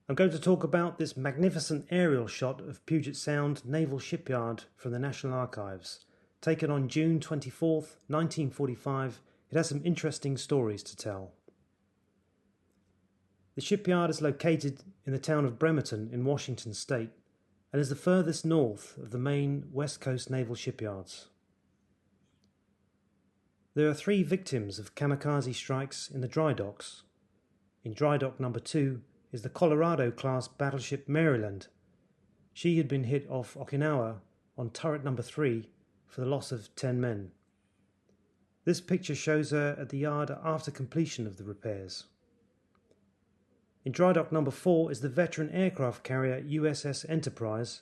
I'm going to talk about this magnificent aerial shot of Puget Sound Naval Shipyard from the National Archives. Taken on June 24th, 1945, it has some interesting stories to tell. The shipyard is located in the town of Bremerton in Washington state and is the furthest north of the main West Coast naval shipyards. There are 3 victims of kamikaze strikes in the dry docks. In dry dock number 2 is the Colorado-class battleship Maryland. She had been hit off Okinawa on turret number 3 for the loss of 10 men. This picture shows her at the yard after completion of the repairs. In dry dock number 4 is the veteran aircraft carrier USS Enterprise.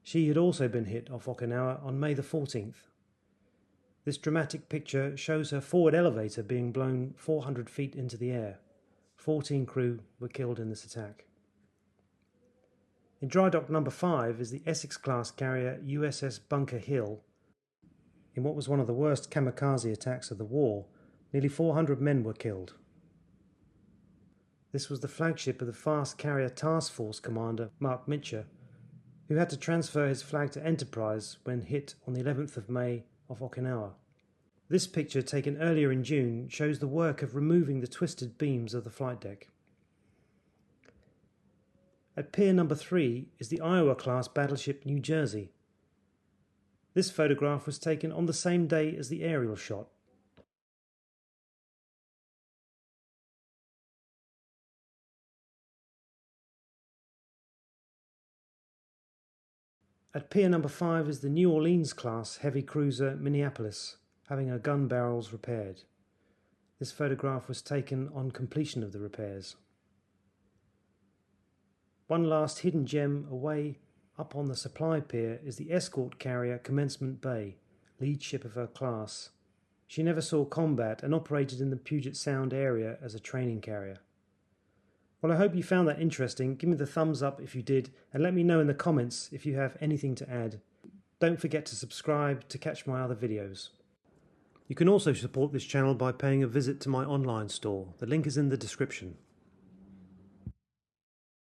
She had also been hit off Okinawa on May the 14th. This dramatic picture shows her forward elevator being blown 400 feet into the air. 14 crew were killed in this attack. In dry dock number 5 is the Essex class carrier USS Bunker Hill. In what was one of the worst kamikaze attacks of the war, nearly 400 men were killed. This was the flagship of the fast carrier Task Force Commander Mitscher, who had to transfer his flag to Enterprise when hit on the 11th of May off Okinawa. This picture, taken earlier in June, shows the work of removing the twisted beams of the flight deck. At Pier number 3 is the Iowa-class battleship New Jersey. This photograph was taken on the same day as the aerial shot. At Pier number 5 is the New Orleans-class heavy cruiser Minneapolis, having her gun barrels repaired. This photograph was taken on completion of the repairs. One last hidden gem away up on the supply pier is the escort carrier Commencement Bay, lead ship of her class. She never saw combat and operated in the Puget Sound area as a training carrier. Well, I hope you found that interesting. Give me the thumbs up if you did, and let me know in the comments if you have anything to add. Don't forget to subscribe to catch my other videos. You can also support this channel by paying a visit to my online store. The link is in the description.